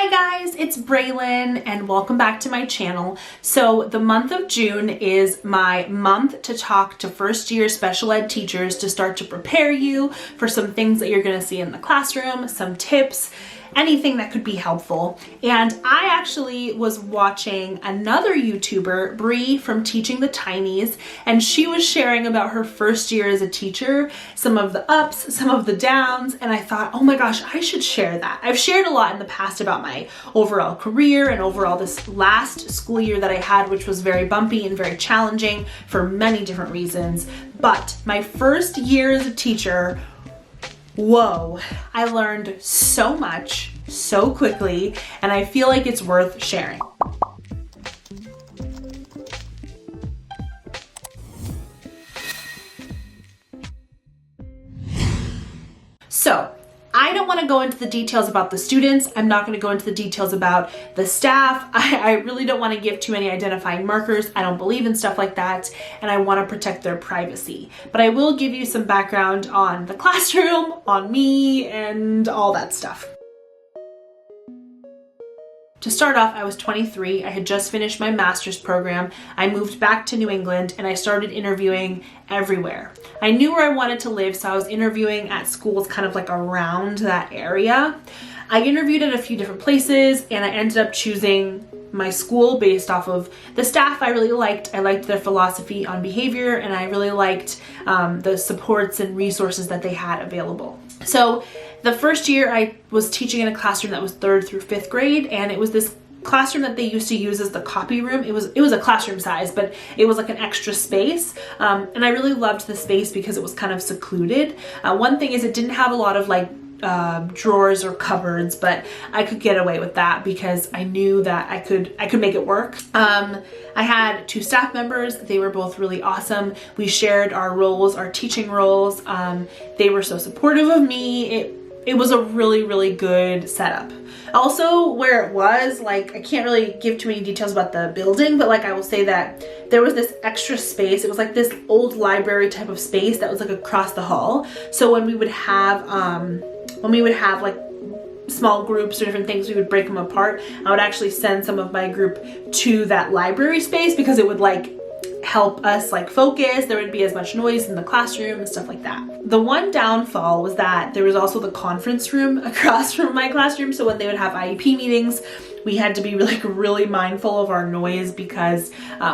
Hi guys, it's Braylon and welcome back to my channel. So the month of June is my month to talk to first year special ed teachers to start to prepare you for some things that you're going to see in the classroom, some tips, anything that could be helpful. And I actually was watching another YouTuber, Bree from Teaching the Tinies, and she was sharing about her first year as a teacher, some of the ups, some of the downs, and I thought, oh my gosh, I should share that. I've shared a lot in the past about my overall career and overall this last school year that I had, which was very bumpy and very challenging for many different reasons. But my first year as a teacher, whoa, I learned so much so quickly, and I feel like it's worth sharing. So, I don't want to go into the details about the students. I'm not going to go into the details about the staff. I really don't want to give too many identifying markers. I don't believe in stuff like that, and I want to protect their privacy. But I will give you some background on the classroom, on me, and all that stuff. To start off, I was 23. I had just finished my master's program. I moved back to New England and I started interviewing everywhere. I knew where I wanted to live, so I was interviewing at schools kind of like around that area. I interviewed at a few different places and I ended up choosing my school based off of the staff I really liked. I liked their philosophy on behavior and I really liked the supports and resources that they had available. So the first year I was teaching in a classroom that was 3rd through 5th grade, and it was this classroom that they used to use as the copy room. It was a classroom size, but it was like an extra space. And I really loved the space because it was kind of secluded. One thing is it didn't have a lot of like drawers or cupboards, but I could get away with that because I knew that I could make it work. I had 2 staff members. They were both really awesome. We shared our roles, our teaching roles. They were so supportive of me. It was a really, really good setup. Also, where it was, like, I can't really give too many details about the building, but like I will say that there was this extra space. It was like this old library type of space that was like across the hall. So when we would have like small groups or different things, we would break them apart. I would actually send some of my group to that library space because it would like help us like focus. There wouldn't be as much noise in the classroom and stuff like that. The one downfall was that there was also the conference room across from my classroom. So when they would have IEP meetings, we had to be really mindful of our noise because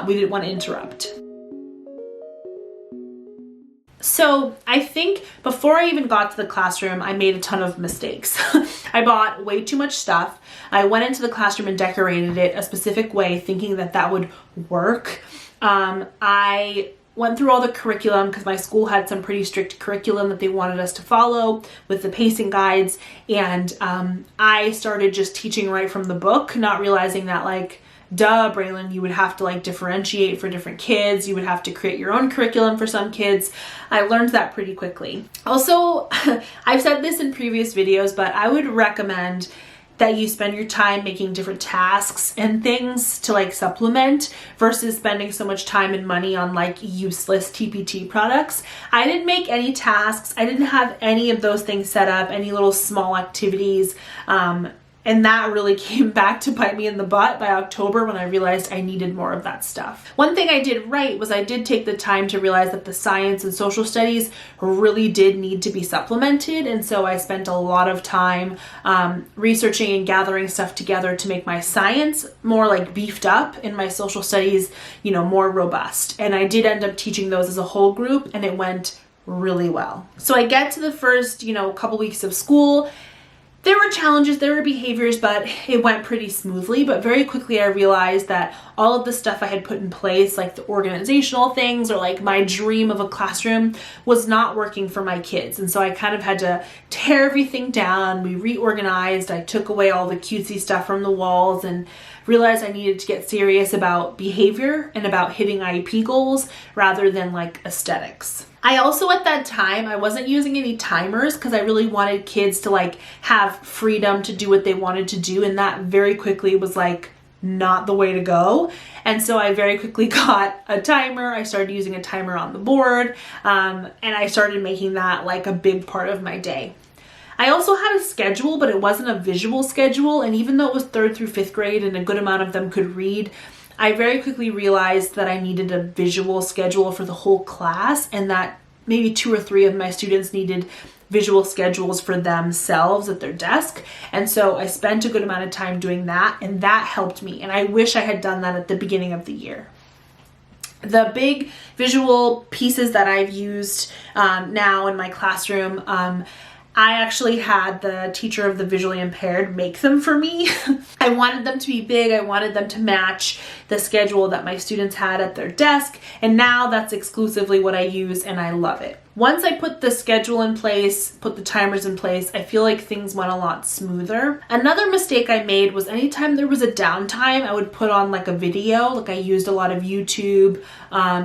we didn't want to interrupt. So I think before I even got to the classroom, I made a ton of mistakes. I bought way too much stuff. I went into the classroom and decorated it a specific way, thinking that that would work. I went through all the curriculum because my school had some pretty strict curriculum that they wanted us to follow with the pacing guides. And I started just teaching right from the book, not realizing that like, duh, Braylon, you would have to like differentiate for different kids. You would have to create your own curriculum for some kids. I learned that pretty quickly. Also, I've said this in previous videos, but I would recommend that you spend your time making different tasks and things to like supplement versus spending so much time and money on like useless TPT products. I didn't make any tasks. I didn't have any of those things set up, any little small activities. And that really came back to bite me in the butt by October when I realized I needed more of that stuff. One thing I did right was I did take the time to realize that the science and social studies really did need to be supplemented. And so I spent a lot of time researching and gathering stuff together to make my science more like beefed up and my social studies, more robust. And I did end up teaching those as a whole group and it went really well. So I get to the first, couple weeks of school. There were challenges, there were behaviors, but it went pretty smoothly. But very quickly I realized that all of the stuff I had put in place, like the organizational things or like my dream of a classroom, was not working for my kids. And so I kind of had to tear everything down. We reorganized. I took away all the cutesy stuff from the walls and realized I needed to get serious about behavior and about hitting IEP goals rather than like aesthetics. I also, at that time, I wasn't using any timers because I really wanted kids to like have freedom to do what they wanted to do. And that very quickly was like not the way to go. And so I very quickly got a timer. I started using a timer on the board. And I started making that like a big part of my day. I also had a schedule, but it wasn't a visual schedule. And even though it was 3rd through 5th grade and a good amount of them could read, I very quickly realized that I needed a visual schedule for the whole class, and that maybe 2 or 3 of my students needed visual schedules for themselves at their desk. And so I spent a good amount of time doing that, and that helped me. And I wish I had done that at the beginning of the year. The big visual pieces that I've used now in my classroom, I actually had the teacher of the visually impaired make them for me. I wanted them to be big. I wanted them to match the schedule that my students had at their desk. And now that's exclusively what I use, and I love it. Once I put the schedule in place, put the timers in place, I feel like things went a lot smoother. Another mistake I made was anytime there was a downtime, I would put on like a video. Like I used a lot of YouTube.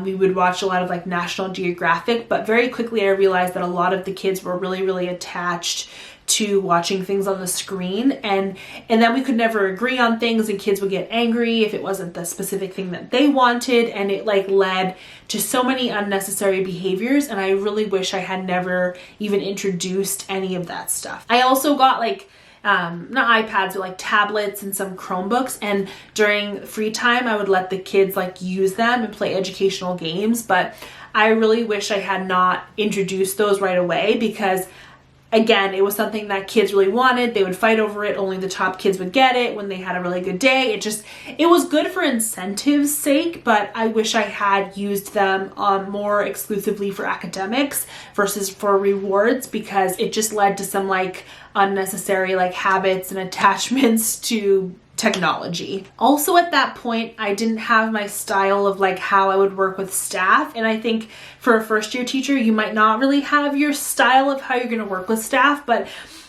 We would watch a lot of like National Geographic, but very quickly I realized that a lot of the kids were really, really attached to watching things on the screen, and then we could never agree on things, and kids would get angry if it wasn't the specific thing that they wanted, and it like led to so many unnecessary behaviors. And I really wish I had never even introduced any of that stuff. I also got like not iPads, but like tablets and some Chromebooks, and during free time I would let the kids like use them and play educational games, but I really wish I had not introduced those right away, because again, it was something that kids really wanted. They would fight over it. Only the top kids would get it when they had a really good day. It was good for incentive's sake, but I wish I had used them more exclusively for academics versus for rewards, because it just led to some like unnecessary like habits and attachments to technology. Also at that point, I didn't have my style of like how I would work with staff. And I think for a first year teacher, you might not really have your style of how you're going to work with staff, but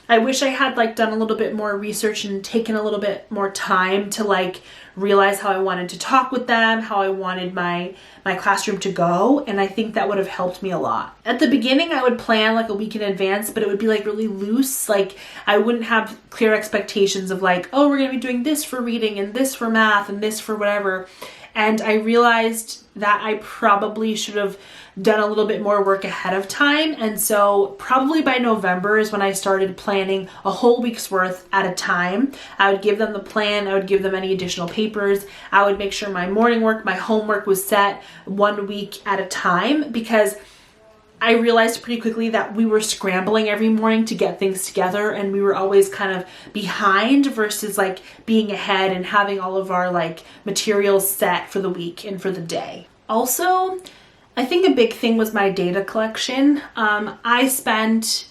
I wish I had like done a little bit more research and taken a little bit more time to like realize how I wanted to talk with them, how I wanted my classroom to go, and I think that would have helped me a lot. At the beginning, I would plan like a week in advance, but it would be like really loose. Like I wouldn't have clear expectations of like, oh, we're going to be doing this for reading and this for math and this for whatever. And I realized that I probably should have done a little bit more work ahead of time. And so probably by November is when I started planning a whole week's worth at a time. I would give them the plan. I would give them any additional papers. I would make sure my morning work, my homework was set 1 week at a time, because I realized pretty quickly that we were scrambling every morning to get things together, and we were always kind of behind versus like being ahead and having all of our like materials set for the week and for the day. Also, I think a big thing was my data collection. I spent,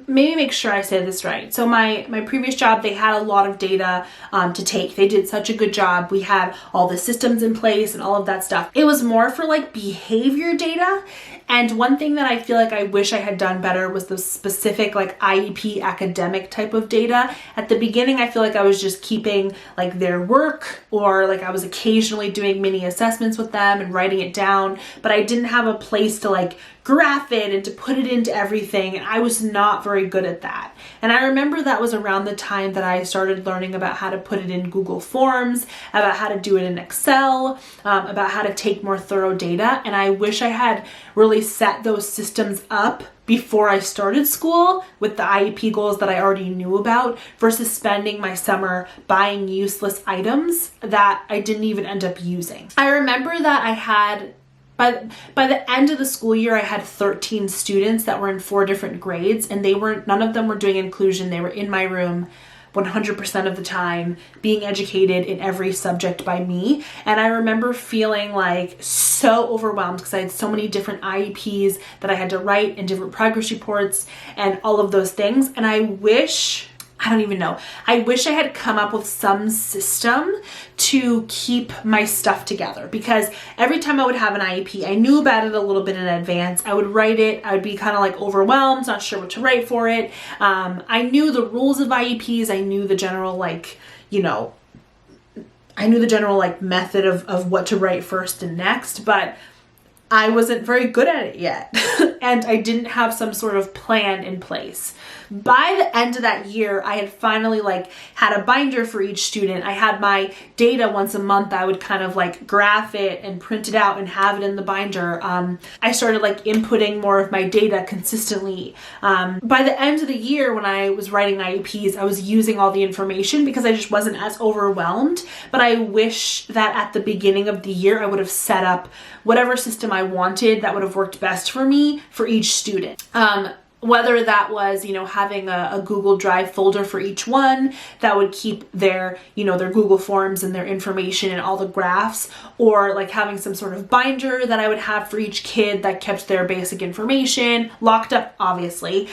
maybe make sure I say this right. So my previous job, they had a lot of data to take. They did such a good job. We had all the systems in place and all of that stuff. It was more for like behavior data. And one thing that I feel like I wish I had done better was the specific like IEP academic type of data. At the beginning, I feel like I was just keeping like their work, or like I was occasionally doing mini assessments with them and writing it down, but I didn't have a place to like graph it and to put it into everything. And I was not very good at that. And I remember that was around the time that I started learning about how to put it in Google Forms, about how to do it in Excel, about how to take more thorough data. And I wish I had really set those systems up before I started school with the IEP goals that I already knew about, versus spending my summer buying useless items that I didn't even end up using. I remember that I had, by the end of the school year, I had 13 students that were in 4 different grades, and none of them were doing inclusion. They were in my room 100% of the time, being educated in every subject by me. And I remember feeling like so overwhelmed because I had so many different IEPs that I had to write and different progress reports and all of those things. And I wish I had come up with some system to keep my stuff together, because every time I would have an IEP, I knew about it a little bit in advance. I would write it. I would be kind of like overwhelmed, not sure what to write for it. I knew the rules of IEPs. I knew the general method of what to write first and next, but I wasn't very good at it yet and I didn't have some sort of plan in place. By the end of that year, I had finally like had a binder for each student. I had my data once a month. I would kind of like graph it and print it out and have it in the binder. I started like inputting more of my data consistently. By the end of the year, when I was writing IEPs, I was using all the information because I just wasn't as overwhelmed. But I wish that at the beginning of the year, I would have set up whatever system I wanted that would have worked best for me for each student. Whether that was, having a Google Drive folder for each one that would keep their, their Google Forms and their information and all the graphs, or like having some sort of binder that I would have for each kid that kept their basic information locked up, obviously,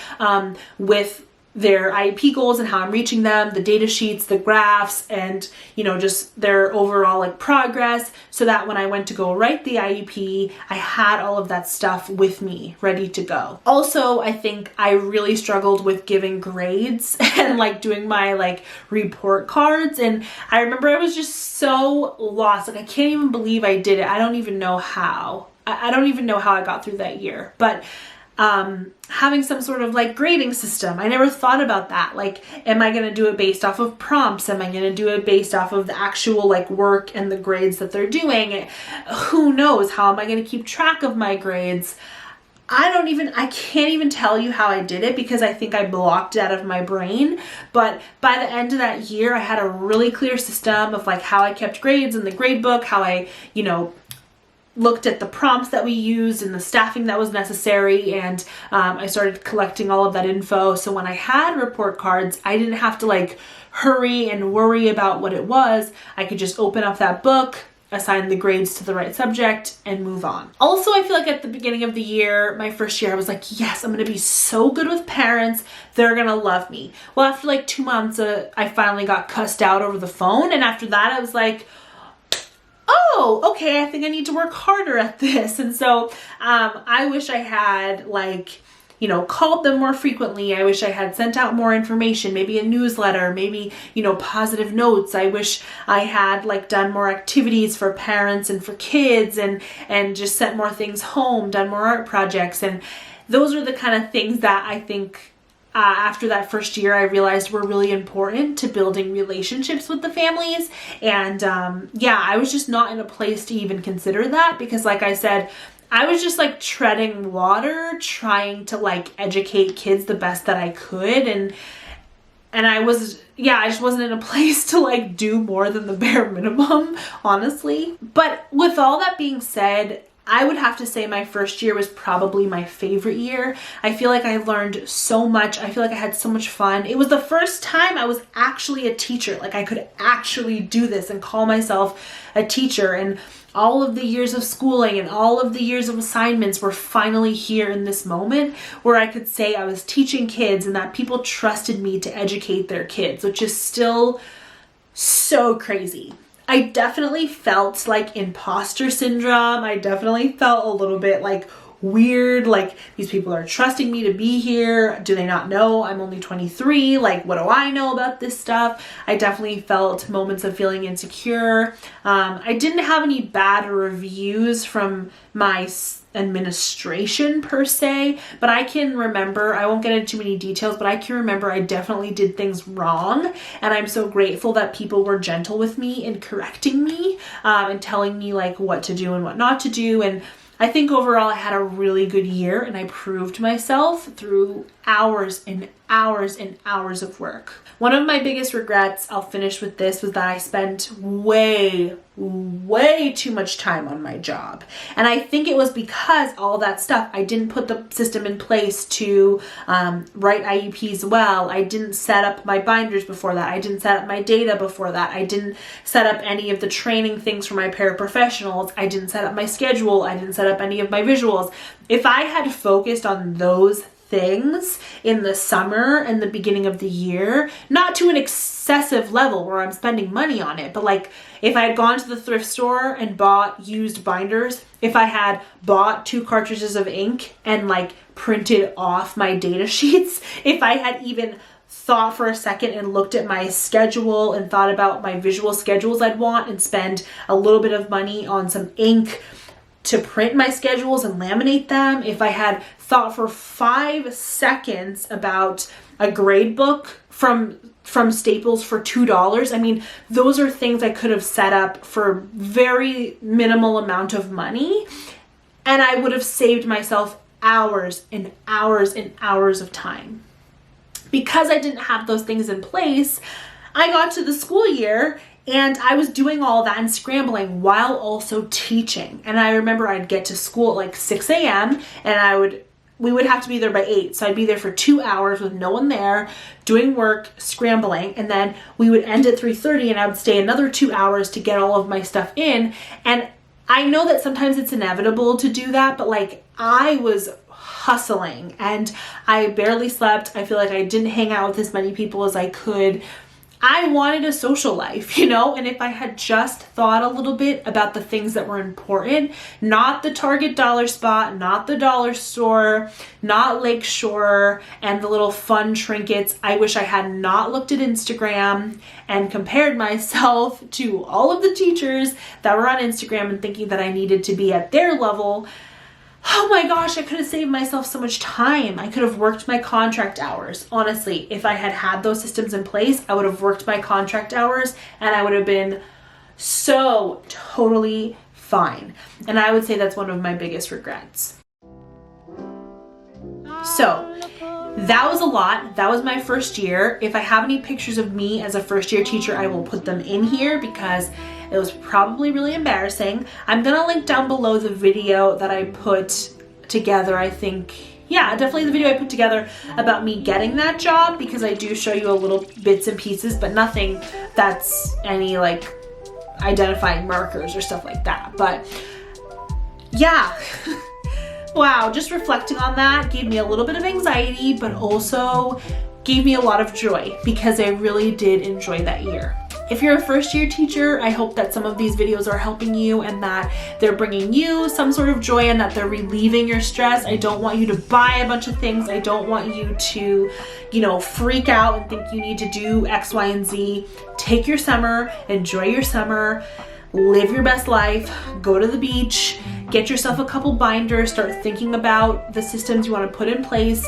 with their IEP goals and how I'm reaching them, the data sheets, the graphs, and, just their overall like progress, so that when I went to go write the IEP, I had all of that stuff with me ready to go. Also, I think I really struggled with giving grades and like doing my like report cards. And I remember I was just so lost. Like I can't even believe I did it. I don't even know how. I don't even know how I got through that year. But having some sort of like grading system. I never thought about that. Like, am I going to do it based off of prompts? Am I going to do it based off of the actual like work and the grades that they're doing? Who knows? How am I going to keep track of my grades? I can't even tell you how I did it because I think I blocked it out of my brain. But by the end of that year, I had a really clear system of like how I kept grades in the grade book, how I, looked at the prompts that we used and the staffing that was necessary, and I started collecting all of that info. So when I had report cards, I didn't have to like hurry and worry about what it was. I could just open up that book, assign the grades to the right subject, and move on. Also, I feel like at the beginning of the year, my first year, I was like, yes, I'm gonna be so good with parents. They're gonna love me. Well, after like 2 months, I finally got cussed out over the phone. And after that, I was like, oh, okay, I think I need to work harder at this. And so I wish I had called them more frequently. I wish I had sent out more information, maybe a newsletter, maybe, positive notes. I wish I had done more activities for parents and for kids and just sent more things home, done more art projects. And those are the kind of things that I think after that first year, I realized were really important to building relationships with the families. And I was just not in a place to even consider that because, like I said, I was just treading water, trying to educate kids the best that I could. And I just wasn't in a place to do more than the bare minimum, honestly. But with all that being said, I would have to say my first year was probably my favorite year. I feel like I learned so much. I feel like I had so much fun. It was the first time I was actually a teacher. I could actually do this and call myself a teacher. And all of the years of schooling and all of the years of assignments were finally here in this moment where I could say I was teaching kids and that people trusted me to educate their kids, which is still so crazy. I definitely felt imposter syndrome. I definitely felt a little bit weird, these people are trusting me to be here. Do they not know I'm only 23? What do I know about this stuff? I definitely felt moments of feeling insecure. I didn't have any bad reviews from my administration per se, but I can remember, I won't get into too many details, but I can remember I definitely did things wrong, and I'm so grateful that people were gentle with me and correcting me and telling me what to do and what not to do. And I think overall I had a really good year and I proved myself through hours and hours and hours of work. One of my biggest regrets, I'll finish with this, was that I spent way too much time on my job. And I think it was because all that stuff, I didn't put the system in place to write IEPs well. I didn't set up my binders before that. I didn't set up my data before that. I didn't set up any of the training things for my paraprofessionals. I didn't set up my schedule. I didn't set up any of my visuals. If I had focused on those things in the summer and the beginning of the year, not to an excessive level where I'm spending money on it, but if I had gone to the thrift store and bought used binders, if I had bought 2 cartridges of ink and printed off my data sheets, if I had even thought for a second and looked at my schedule and thought about my visual schedules I'd want and spend a little bit of money on some ink, to print my schedules and laminate them, if I had thought for 5 seconds about a grade book from Staples for $2, I mean, those are things I could have set up for very minimal amount of money, and I would have saved myself hours and hours and hours of time. Because I didn't have those things in place, I got to the school year and I was doing all that and scrambling while also teaching. And I remember I'd get to school at like 6 a.m. and we would have to be there by 8. So I'd be there for 2 hours with no one there, doing work, scrambling. And then we would end at 3:30 and I would stay another 2 hours to get all of my stuff in. And I know that sometimes it's inevitable to do that, but like I was hustling and I barely slept. I feel like I didn't hang out with as many people as I could. I wanted a social life, you know, and if I had just thought a little bit about the things that were important, not the Target dollar spot, not the dollar store, not Lakeshore, and the little fun trinkets, I wish I had not looked at Instagram and compared myself to all of the teachers that were on Instagram and thinking that I needed to be at their level. Oh my gosh, I could have saved myself so much time. I could have worked my contract hours. Honestly, if I had had those systems in place, I would have worked my contract hours and I would have been so totally fine. And I would say that's one of my biggest regrets. So that was a lot. That was my first year. If I have any pictures of me as a first year teacher, I will put them in here because it was probably really embarrassing. I'm gonna link down below the video that I put together. I think, yeah, definitely the video I put together about me getting that job, because I do show you a little bits and pieces, but nothing that's any like identifying markers or stuff like that. But yeah. Wow, just reflecting on that gave me a little bit of anxiety, but also gave me a lot of joy because I really did enjoy that year. If you're a first year teacher, I hope that some of these videos are helping you and that they're bringing you some sort of joy and that they're relieving your stress. I don't want you to buy a bunch of things. I don't want you to, you know, freak out and think you need to do X, Y, and Z. Take your summer, enjoy your summer, live your best life, go to the beach, get yourself a couple binders, start thinking about the systems you want to put in place.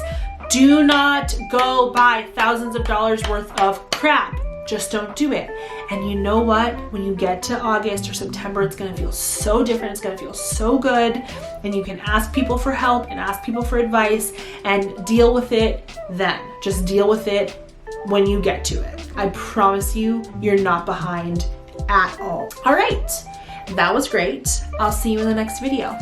Do not go buy thousands of dollars worth of crap. Just don't do it. And you know what? When you get to August or September, it's gonna feel so different. It's gonna feel so good. And you can ask people for help and ask people for advice and deal with it then. Just deal with it when you get to it. I promise you, you're not behind at all. All right, that was great. I'll see you in the next video.